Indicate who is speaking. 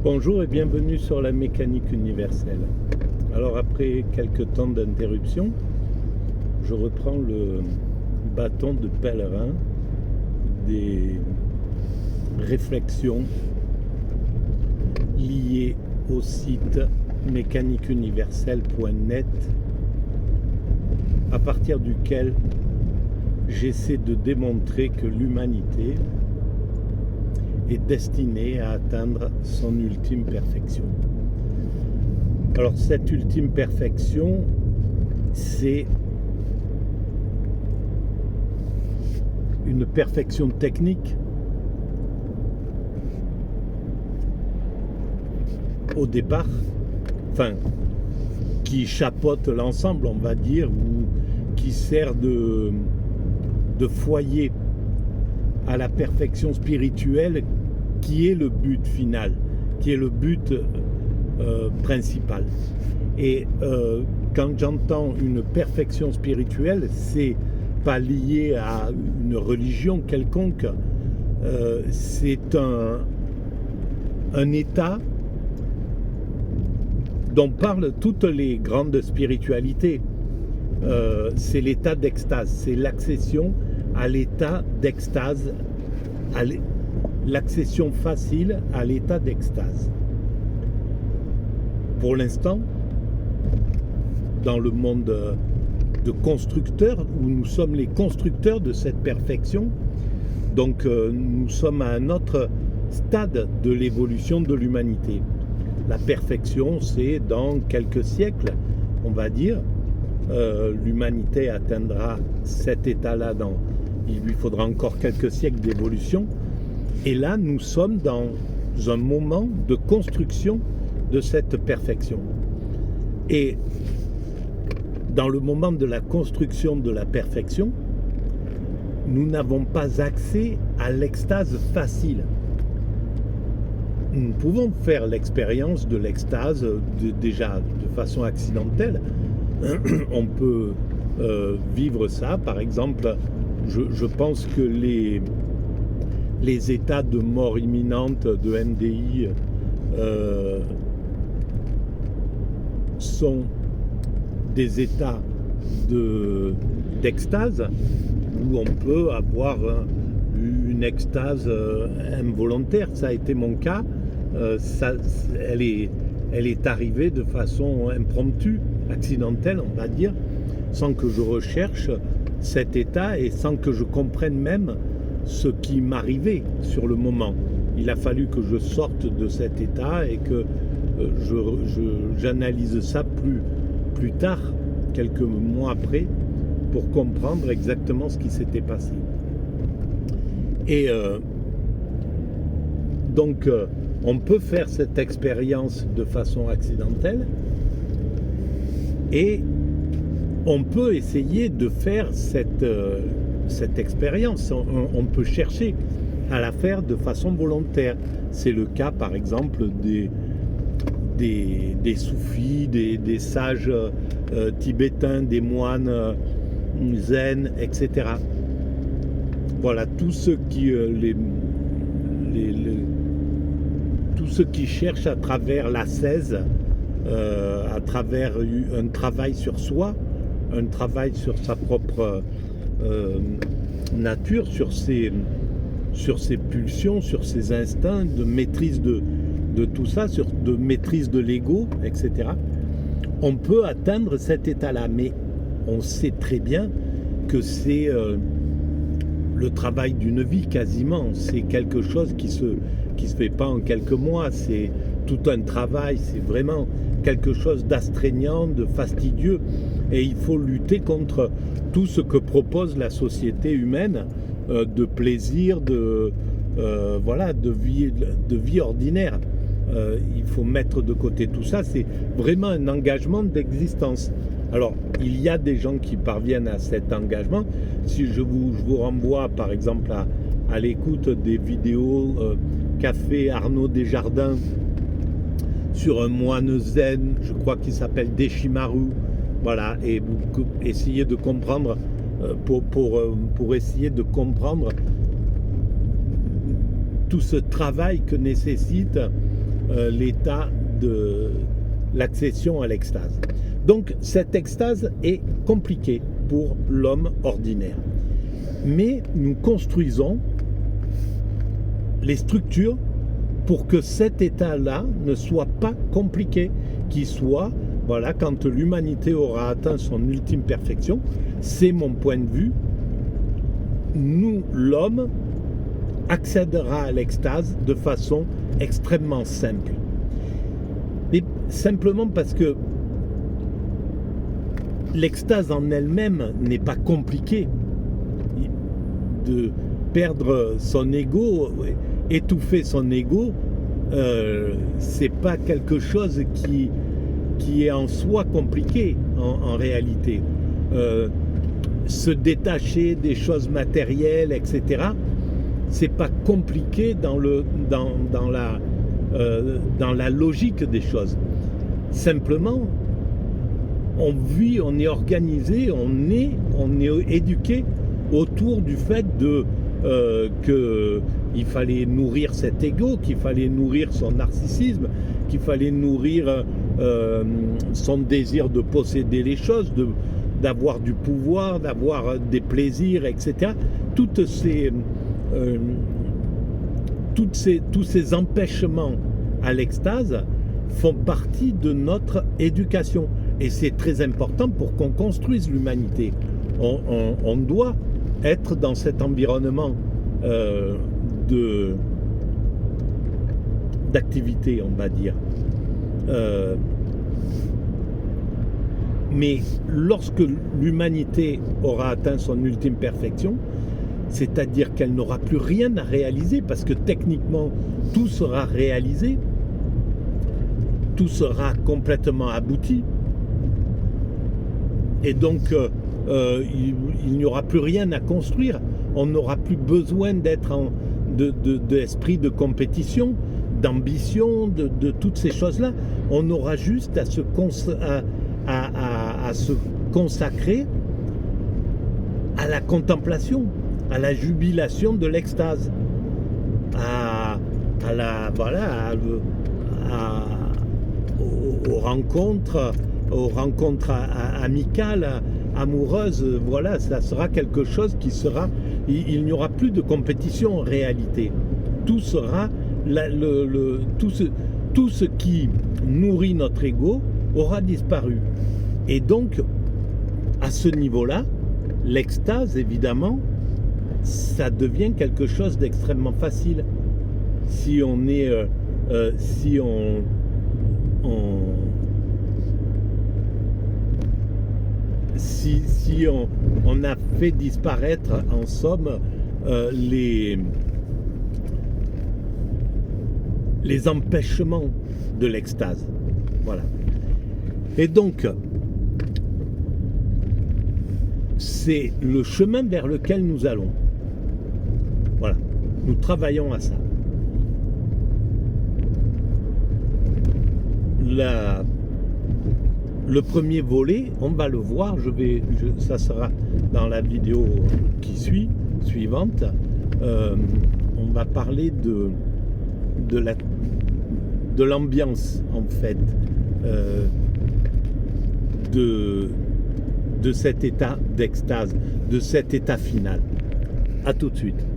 Speaker 1: Bonjour et bienvenue sur la mécanique universelle. Alors après quelques temps d'interruption, je reprends le bâton de pèlerin des réflexions liées au site mécaniqueuniverselle.net, à partir duquel j'essaie de démontrer que l'humanité est destinée à atteindre son ultime perfection. Alors cette ultime perfection, c'est une perfection technique au départ, qui chapeaute l'ensemble, on va dire, ou qui sert de foyer à la perfection spirituelle, qui est le but final, qui est le but principal. Et quand j'entends une perfection spirituelle, c'est pas lié à une religion quelconque, c'est un état dont parlent toutes les grandes spiritualités. C'est l'état d'extase, c'est l'accession à l'état d'extase, l'accession facile à l'état d'extase. Pour l'instant, dans le monde de constructeurs, où nous sommes les constructeurs de cette perfection, donc nous sommes à un autre stade de l'évolution de l'humanité. La perfection, c'est dans quelques siècles, on va dire, l'humanité atteindra cet état-là. Il lui faudra encore quelques siècles d'évolution. Et là, nous sommes dans un moment de construction de cette perfection. Et dans le moment de la construction de la perfection, nous n'avons pas accès à l'extase facile. Nous pouvons faire l'expérience de l'extase déjà de façon accidentelle. On peut vivre ça, par exemple, je pense que les états de mort imminente de MDI sont des états d'extase où on peut avoir une extase involontaire. Ça a été mon cas. Elle est arrivée de façon impromptue, accidentelle, on va dire, sans que je recherche cet état et sans que je comprenne même ce qui m'arrivait sur le moment. Il a fallu que je sorte de cet état et que j'analyse ça plus tard, quelques mois après, pour comprendre exactement ce qui s'était passé. Et donc, on peut faire cette expérience de façon accidentelle et on peut essayer de faire cette expérience. On peut chercher à la faire de façon volontaire. C'est le cas, par exemple, des soufis, des sages tibétains, des moines zen, etc. Voilà, tous ceux qui cherchent à travers l'ascèse, à travers un travail sur soi, un travail sur sa propre nature, sur ses pulsions, sur ses instincts, de maîtrise de tout ça, de maîtrise de l'ego, etc. On peut atteindre cet état-là, mais on sait très bien que c'est le travail d'une vie quasiment. C'est quelque chose qui se fait pas en quelques mois. C'est tout un travail. C'est vraiment quelque chose d'astreignant, de fastidieux. Et il faut lutter contre tout ce que propose la société humaine de plaisir, de vie ordinaire. Il faut mettre de côté tout ça. C'est vraiment un engagement d'existence. Alors, il y a des gens qui parviennent à cet engagement. Si je vous renvoie, par exemple, à l'écoute des vidéos qu'a fait Arnaud Desjardins sur un moine zen, je crois qu'il s'appelle Deshimaru. Voilà, et vous essayez de comprendre, pour essayer de comprendre tout ce travail que nécessite l'état de l'accession à l'extase. Donc cette extase est compliquée pour l'homme ordinaire. Mais nous construisons les structures pour que cet état-là ne soit pas compliqué, qu'il soit, voilà, quand l'humanité aura atteint son ultime perfection, c'est mon point de vue, nous, l'homme, accédera à l'extase de façon extrêmement simple. Et simplement parce que l'extase en elle-même n'est pas compliquée. De perdre son ego, étouffer son ego, c'est pas quelque chose qui est en soi compliqué en réalité. Se détacher des choses matérielles, etc., c'est pas compliqué dans la logique des choses. Simplement, on vit, on est organisé, on est éduqué autour du fait qu'il fallait nourrir cet ego, qu'il fallait nourrir son narcissisme, qu'il fallait nourrir son désir de posséder les choses, d'avoir du pouvoir, d'avoir des plaisirs, etc. Tous ces empêchements à l'extase font partie de notre éducation. Et c'est très important pour qu'on construise l'humanité. On doit être dans cet environnement d'activité, on va dire. Mais lorsque l'humanité aura atteint son ultime perfection, c'est-à-dire qu'elle n'aura plus rien à réaliser, parce que techniquement, tout sera réalisé, tout sera complètement abouti, et donc il n'y aura plus rien à construire. On n'aura plus besoin d'être d'esprit de compétition, d'ambition, de toutes ces choses-là. On aura juste à se consacrer à la contemplation, à la jubilation de l'extase, aux rencontres amicales, amoureuses. Voilà, ça sera quelque chose qui sera... Il n'y aura plus de compétition en réalité. Tout sera... tout ce qui nourrit notre ego aura disparu. Et donc, à ce niveau-là, l'extase, évidemment, ça devient quelque chose d'extrêmement facile. Si on est... si on a fait disparaître, en somme, les empêchements de l'extase. Voilà. Et donc, c'est le chemin vers lequel nous allons. Voilà. Nous travaillons à ça. Le premier volet, on va le voir, ça sera dans la vidéo suivante. On va parler de l'ambiance, en fait, de cet état d'extase, de cet état final. À tout de suite.